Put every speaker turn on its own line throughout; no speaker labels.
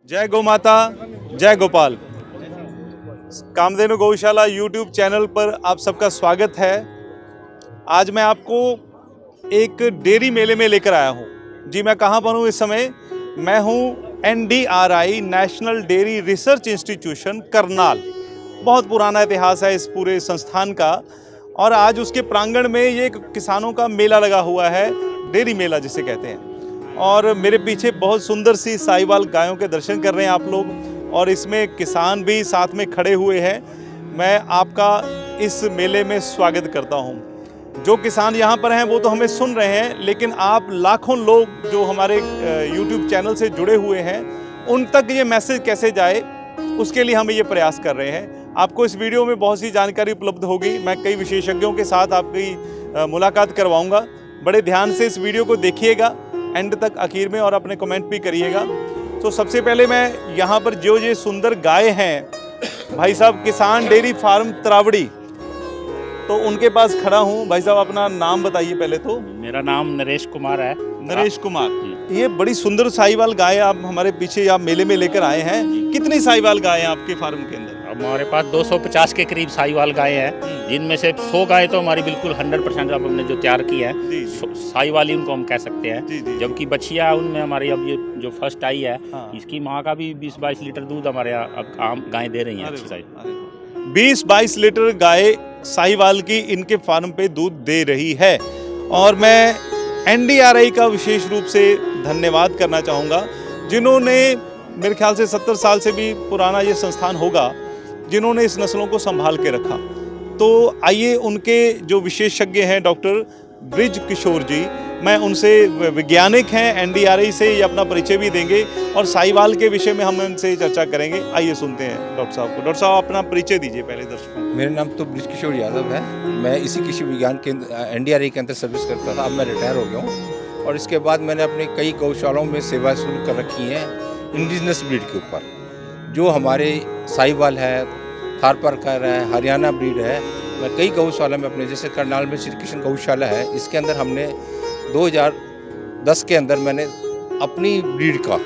जय गौ माता, जय गोपाल। कामधेनु गौशाला यूट्यूब चैनल पर आप सबका स्वागत है। आज मैं आपको एक डेयरी मेले में लेकर आया हूँ। जी मैं कहाँ पर हूँ इस समय? मैं हूँ NDRI national dairy research institution Karnal. बहुत पुराना इतिहास है इस पूरे संस्थान का और आज उसके प्रांगण में ये किसानों का मेला लगा हुआ है, डेयरी मेला जिसे कहते हैं। और मेरे पीछे बहुत सुंदर सी साहिवाल गायों के दर्शन कर रहे हैं आप लोग और इसमें किसान भी साथ में खड़े हुए हैं। मैं आपका इस मेले में स्वागत करता हूं। जो किसान यहाँ पर हैं वो तो हमें सुन रहे हैं, लेकिन आप लाखों लोग जो हमारे YouTube चैनल से जुड़े हुए हैं उन तक ये मैसेज कैसे जाए, उसके लिए हम ये प्रयास कर रहे हैं। आपको इस वीडियो में बहुत सी जानकारी उपलब्ध होगी। मैं कई विशेषज्ञों के साथ आपकी मुलाकात करवाऊँगा। बड़े ध्यान से इस वीडियो को देखिएगा एंड तक आखिर में और अपने कमेंट भी करिएगा। तो सबसे पहले मैं यहाँ पर जो ये सुंदर गाय हैं, भाई साहब किसान डेयरी फार्म त्रावड़ी, तो उनके पास खड़ा हूँ। भाई साहब अपना नाम बताइए पहले तो।
मेरा नाम नरेश कुमार है।
नरेश कुमार, ये बड़ी सुंदर साहिवाल गाय आप हमारे पीछे आप मेले में लेकर आए हैं। कितनी साहिवाल गाय हैं आपके फार्म के अंदर?
हमारे पास 250 के करीब साहिवाल गाय हैं, जिनमें से 100 गाय तो हमारी बिल्कुल 100% अब हमने जो तैयार की है साहिवाल ही उनको हम कह सकते हैं। जबकि बछिया उनमें हमारी अब ये जो फर्स्ट आई है, इसकी माँ का भी 20-22 लीटर दूध हमारे यहाँ अब आम गाय दे रही हैं। अच्छी साइज
20-22 लीटर गाय साहिवाल की इनके फार्म पे दूध दे रही है। और मैं NDRI का विशेष रूप से धन्यवाद करना चाहूँगा, जिन्होंने मेरे ख्याल से 70 साल से भी पुराना ये संस्थान होगा, जिन्होंने इस नस्लों को संभाल के रखा। तो आइए उनके जो विशेषज्ञ हैं डॉक्टर ब्रिज किशोर जी, मैं उनसे, वैज्ञानिक हैं NDRI से, ये अपना परिचय भी देंगे और साहिवाल के विषय में हम उनसे चर्चा करेंगे। आइए सुनते हैं डॉक्टर साहब को। डॉक्टर साहब अपना परिचय दीजिए पहले दर्शकों को।
मेरा नाम तो ब्रिज किशोर यादव है। मैं इसी कृषि विज्ञान केंद्र NDRI के अंदर सर्विस करता था। अब मैं रिटायर हो गया हूँ और इसके बाद मैंने अपने कई गौशालाओं में सेवाएं शुरू कर रखी हैं इंडिजिनस ब्रीड के ऊपर। जो हमारे साहिवाल है, थारपारकर है, हरियाणा ब्रीड है। मैं कई गौशाला में अपने, जैसे करनाल में श्री कृष्ण गौशाला है, इसके अंदर हमने 2010 के अंदर मैंने अपनी ब्रीड का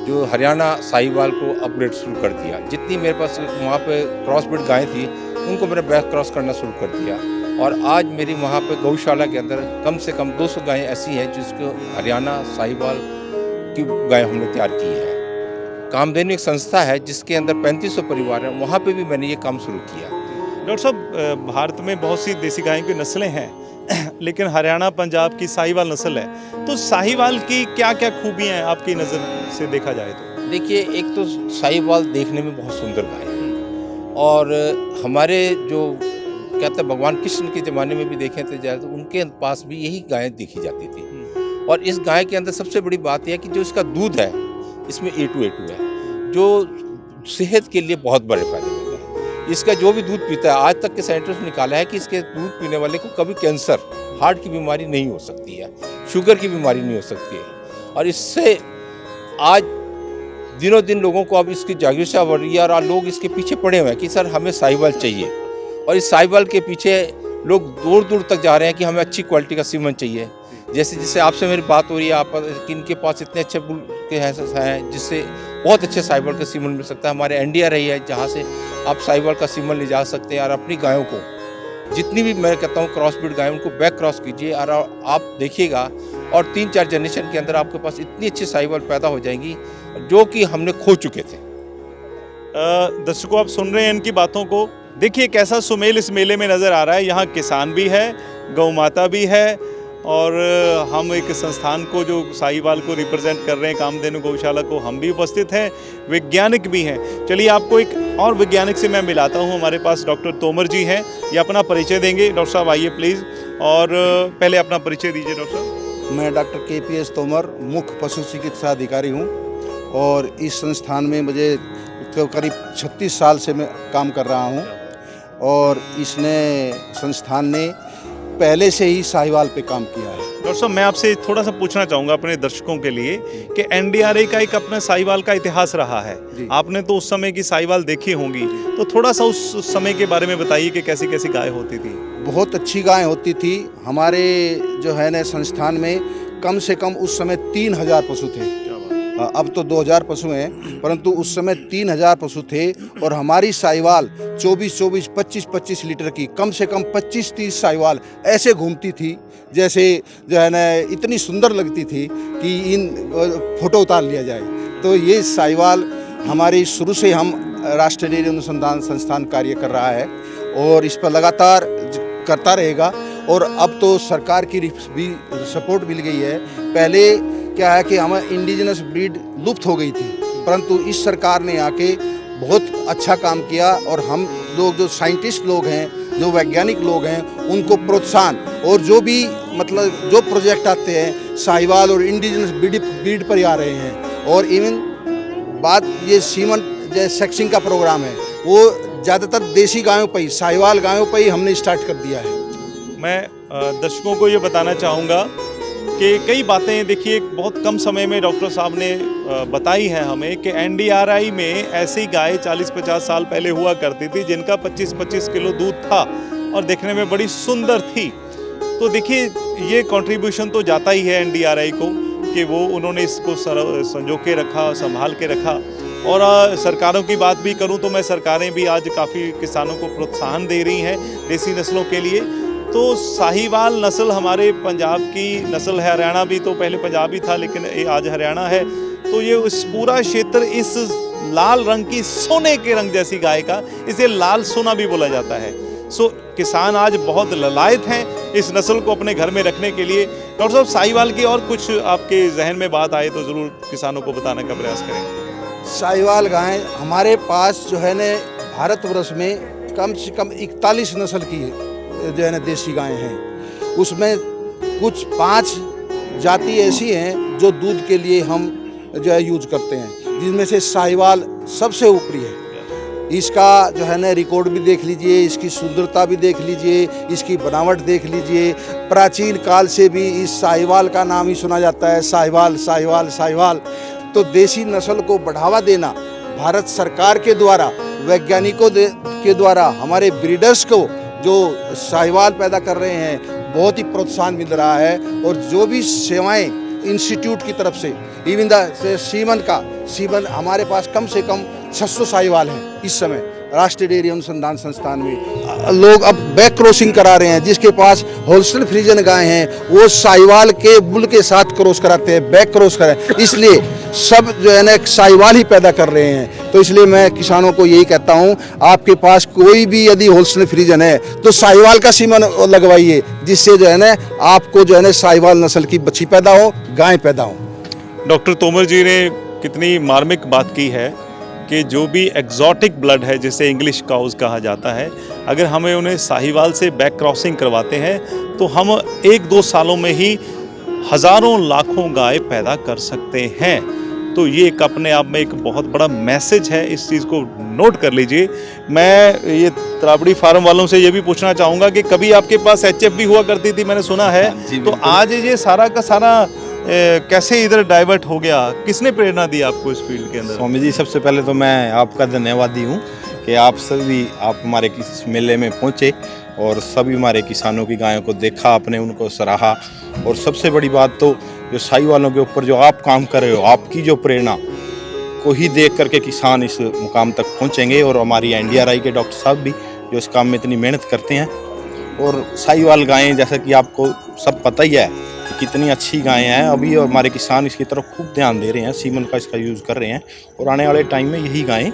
जो हरियाणा साहिवाल को अपग्रेड शुरू कर दिया। जितनी मेरे पास वहाँ पे क्रॉस ब्रीड गायें थी उनको मैंने बैक क्रॉस करना शुरू कर दिया और आज मेरी वहाँ पे गौशाला के अंदर कम से कम 200 गायें ऐसी हैं जिसको हरियाणा साहिवाल की गायें हमने तैयार की है। कामधेनु एक संस्था है जिसके अंदर 3500 परिवार हैं, वहाँ पे भी मैंने ये काम शुरू किया।
डॉक्टर साहब, भारत में बहुत सी देसी गायों की नस्लें हैं लेकिन हरियाणा पंजाब की साहिवाल नस्ल है, तो साहिवाल की क्या क्या खूबियाँ हैं आपकी नज़र से देखा जाए तो?
देखिए, एक तो साहिवाल देखने में बहुत सुंदर गाय है और हमारे जो कहते हैं भगवान कृष्ण के ज़माने में भी देखें तो जाए तो उनके पास भी यही गायें देखी जाती थी। और इस गाय के अंदर सबसे बड़ी बात यह है कि जो इसका दूध है इसमें A2 है, जो सेहत के लिए बहुत बड़े फायदेमंद है। इसका जो भी दूध पीता है, आज तक के साइंटिस्ट ने निकाला है कि इसके दूध पीने वाले को कभी कैंसर, हार्ट की बीमारी नहीं हो सकती है, शुगर की बीमारी नहीं हो सकती है। और इससे आज दिनों दिन लोगों को अब इसकी जागरूकता बढ़ रही है और लोग इसके पीछे पड़े हुए हैं कि सर हमें साहिवाल चाहिए। और इस साहिवाल के पीछे लोग दूर दूर तक जा रहे हैं कि हमें अच्छी क्वालिटी का सीमन चाहिए। जैसे जिससे आपसे मेरी बात हो रही है, आप कि इनके पास इतने अच्छे बुल के हैं जिससे बहुत अच्छे साहिवाल का सीमन मिल सकता है। हमारे NDRI है जहाँ से आप साहिवाल का सीमन ले जा सकते हैं और अपनी गायों को, जितनी भी मैं कहता हूँ क्रॉस ब्रीड गाय, उनको बैक क्रॉस कीजिए और आप देखिएगा और 3-4 जनरेशन के अंदर आपके पास इतनी अच्छी साहिवाल पैदा हो जाएंगी जो कि हमने खो चुके थे।
दर्शकों, आप सुन रहे हैं इनकी बातों को। देखिए कैसा सुमेल इस मेले में नज़र आ रहा है। यहाँ किसान भी है, गौ माता भी है और हम एक संस्थान को जो साहिवाल को रिप्रेजेंट कर रहे हैं, कामधेनु गौशाला को, हम भी उपस्थित हैं, वैज्ञानिक भी हैं। चलिए आपको एक और वैज्ञानिक से मैं मिलाता हूं। हमारे पास डॉक्टर तोमर जी हैं, ये अपना परिचय देंगे। डॉक्टर साहब आइए प्लीज़, और पहले अपना परिचय दीजिए डॉक्टर साहब।
मैं डॉक्टर KPS तोमर, मुख्य पशु चिकित्सा अधिकारी हूँ और इस संस्थान में मुझे करीब 36 साल से मैं काम कर रहा हूँ और इसने संस्थान ने पहले से ही साहिवाल पे काम किया है।
डॉक्टर साहब, मैं आपसे थोड़ा सा पूछना चाहूँगा अपने दर्शकों के लिए कि NDRI का एक अपना साहिवाल का इतिहास रहा है। आपने तो उस समय की साहिवाल देखी होंगी, तो थोड़ा सा उस समय के बारे में बताइए कि कैसी कैसी गाय होती थी।
बहुत अच्छी गाय होती थी। हमारे जो है ना संस्थान में कम से कम उस समय 3000 पशु थे अब तो 2000 पशु हैं, परंतु उस समय 3000 पशु थे और हमारी साहिवाल 24-24, 25-25 लीटर की कम से कम 25-30 साहिवाल ऐसे घूमती थी जैसे जो है ना इतनी सुंदर लगती थी कि इन फोटो उतार लिया जाए। तो ये साहिवाल हमारी शुरू से हम राष्ट्रीय डेयरी अनुसंधान संस्थान कार्य कर रहा है और इस पर लगातार करता रहेगा। और अब तो सरकार की भी सपोर्ट मिल गई है। पहले क्या है कि हमें इंडिजिनस ब्रीड लुप्त हो गई थी, परंतु इस सरकार ने आके बहुत अच्छा काम किया और हम लोग जो साइंटिस्ट लोग हैं, जो वैज्ञानिक लोग हैं, उनको प्रोत्साहन और जो भी मतलब जो प्रोजेक्ट आते हैं साहिवाल और इंडिजिनस ब्रीड पर ही आ रहे हैं। और इवन बात ये सीमन जैसे सेक्सिंग का प्रोग्राम है वो ज़्यादातर देसी गायों पर ही, साहिवाल गायों पर ही हमने स्टार्ट कर दिया है।
मैं दर्शकों को ये बताना चाहूँगा कि कई बातें देखिए बहुत कम समय में डॉक्टर साहब ने बताई हैं हमें कि एनडीआरआई में ऐसी गाय 40-50 साल पहले हुआ करती थी जिनका 25-25 किलो दूध था और देखने में बड़ी सुंदर थी। तो देखिए ये कंट्रीब्यूशन तो जाता ही है एनडीआरआई को कि वो उन्होंने इसको संजो के रखा, संभाल के रखा। और सरकारों की बात भी करूं तो मैं सरकारें भी आज काफ़ी किसानों को प्रोत्साहन दे रही हैं देसी नस्लों के लिए। तो साहिवाल नस्ल हमारे पंजाब की नस्ल है, हरियाणा भी तो पहले पंजाब ही था लेकिन ये आज हरियाणा है। तो ये इस पूरा क्षेत्र इस लाल रंग की सोने के रंग जैसी गाय का इसे लाल सोना भी बोला जाता है। सो किसान आज बहुत ललायत हैं इस नस्ल को अपने घर में रखने के लिए। डॉक्टर साहब साहिवाल की और कुछ आपके जहन में बात आए तो ज़रूर किसानों को बताने का प्रयास करेंगे।
साहिवाल गाय हमारे पास जो है न भारतवर्ष में कम से कम 41 नस्ल की जो है ना देसी गायें हैं। उसमें कुछ 5 जाति ऐसी हैं जो दूध के लिए हम जो है यूज करते हैं, जिनमें से साहिवाल सबसे ऊपरी है। इसका जो है ना रिकॉर्ड भी देख लीजिए, इसकी सुंदरता भी देख लीजिए, इसकी बनावट देख लीजिए। प्राचीन काल से भी इस साहिवाल का नाम ही सुना जाता है, साहिवाल साहिवाल साहिवाल। तो देसी नस्ल को बढ़ावा देना भारत सरकार के द्वारा, वैज्ञानिकों के द्वारा हमारे ब्रीडर्स को जो साहिवाल पैदा कर रहे हैं बहुत ही प्रोत्साहन मिल रहा है। और जो भी सेवाएं इंस्टीट्यूट की तरफ से इवन सीमन हमारे पास कम से कम 600 साहिवाल हैं इस समय राष्ट्रीय डेयरी अनुसंधान संस्थान में। लोग अब बैक क्रॉसिंग करा रहे हैं, जिसके पास होल्स्टाइन फ्रीजियन गाय हैं वो साहिवाल के बुल के साथ क्रॉस कराते हैं, बैक क्रॉस कराते, इसलिए सब जो है ना साहिवाल ही पैदा कर रहे हैं। तो इसलिए मैं किसानों को यही कहता हूं, आपके पास कोई भी यदि होल्स्टाइन फ्रीजियन है तो साहिवाल का सीमन लगवाइए, जिससे जो है ना आपको जो है ना साहिवाल नस्ल की बच्ची पैदा हो, गाय पैदा हो।
डॉक्टर तोमर जी ने कितनी मार्मिक बात की है कि जो भी एग्जॉटिक ब्लड है जिसे इंग्लिश काउज कहा जाता है, अगर हमें उन्हें साहिवाल से बैक क्रॉसिंग करवाते हैं तो हम 1-2 सालों में ही हज़ारों लाखों गाय पैदा कर सकते हैं। तो ये एक अपने आप में एक बहुत बड़ा मैसेज है, इस चीज़ को नोट कर लीजिए। मैं ये त्रावड़ी फार्म वालों से ये भी पूछना चाहूँगा कि कभी आपके पास HF भी हुआ करती थी, मैंने सुना है, तो आज ये सारा का सारा कैसे इधर डाइवर्ट हो गया? किसने प्रेरणा दी आपको इस फील्ड के अंदर?
स्वामी जी, सबसे पहले तो मैं आपका धन्यवादी हूँ कि आप हमारे किस मेले में पहुँचे और सभी हमारे किसानों की गायों को देखा, आपने उनको सराहा। और सबसे बड़ी बात तो जो साहिवालों के ऊपर जो आप काम कर रहे हो, आपकी जो प्रेरणा को ही देख करके किसान इस मुकाम तक पहुँचेंगे। और हमारी एनडीआरआई के डॉक्टर साहब भी जो इस काम में इतनी मेहनत करते हैं। और साहिवाल गायें जैसा कि आपको सब पता ही है कि कितनी अच्छी गायें हैं, अभी हमारे किसान इसकी तरफ खूब ध्यान दे रहे हैं, सीमन का इसका यूज़ कर रहे हैं और आने वाले टाइम में यही गायें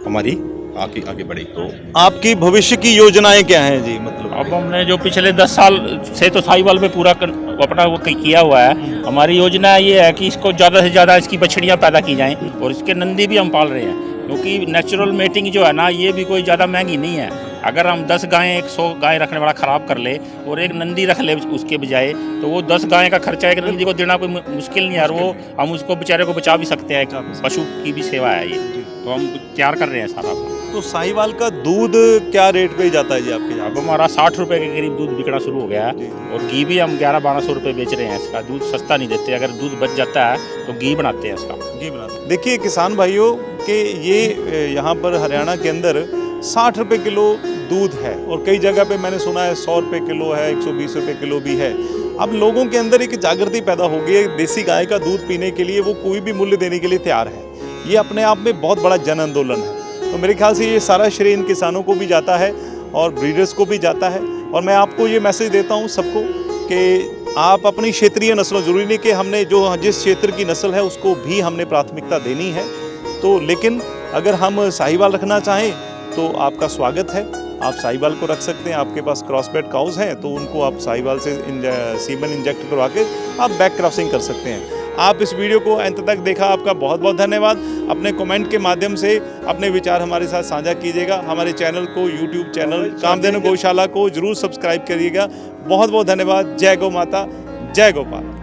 हमारी आगे बढ़ेगी। तो
आपकी भविष्य की योजनाएं क्या हैं जी? मतलब
अब हमने जो पिछले 10 साल से तो साहिवाल पे पूरा अपना वो किया हुआ है। हमारी योजना ये है कि इसको ज़्यादा से ज़्यादा इसकी बछड़ियाँ पैदा की जाएँ और इसके नंदी भी हम पाल रहे हैं, क्योंकि नेचुरल मेटिंग जो है ना ये भी कोई ज़्यादा महंगी नहीं है। अगर हम 10 गायें 100 गाय रखने वाला ख़राब कर ले और एक नंदी रख ले उसके बजाय, तो वो 10 गायें का खर्चा एक नंदी को देना कोई मुश्किल नहीं है। और वो हम उसको बेचारे को बचा भी सकते हैं, पशु की भी सेवा है ये, तो हम तैयार कर रहे हैं सारा।
तो साहिवाल का दूध क्या रेट पे जाता है जी आपके यहाँ?
अब हमारा 60 रुपये के करीब दूध बिकना शुरू हो गया है और घी भी हम 1100-1200 रुपये बेच रहे हैं। इसका दूध सस्ता नहीं देते, अगर दूध बच जाता है तो घी बनाते हैं, इसका
घी बनाते हैं। देखिए किसान भाइयों कि ये यहाँ पर हरियाणा के अंदर 60 रुपये किलो दूध है और कई जगह पे मैंने सुना है 100 रुपये किलो है, 120 रुपये किलो भी है। अब लोगों के अंदर एक जागृति पैदा हो गई है, देसी गाय का दूध पीने के लिए वो कोई भी मूल्य देने के लिए तैयार है। ये अपने आप में बहुत बड़ा जन आंदोलन है। तो मेरे ख्याल से ये सारा श्रेय इन किसानों को भी जाता है और ब्रीडर्स को भी जाता है। और मैं आपको ये मैसेज देता हूँ सबको कि आप अपनी क्षेत्रीय नस्लों, जरूरी नहीं कि हमने जो जिस क्षेत्र की नस्ल है उसको भी हमने प्राथमिकता देनी है, तो लेकिन अगर हम साहिवाल रखना चाहें तो आपका स्वागत है, आप साहिवाल को रख सकते हैं। आपके पास क्रॉसबेड काउज हैं तो उनको आप साहिवाल से सीमन इंजेक्ट करवा के आप बैक क्रॉसिंग कर सकते हैं। आप इस वीडियो को अंत तक देखा, आपका बहुत बहुत धन्यवाद। अपने कमेंट के माध्यम से अपने विचार हमारे साथ साझा कीजिएगा। हमारे चैनल को, यूट्यूब चैनल कामधेनु गौशाला को जरूर सब्सक्राइब करिएगा। बहुत बहुत धन्यवाद। जय गौ माता, जय गोपाल।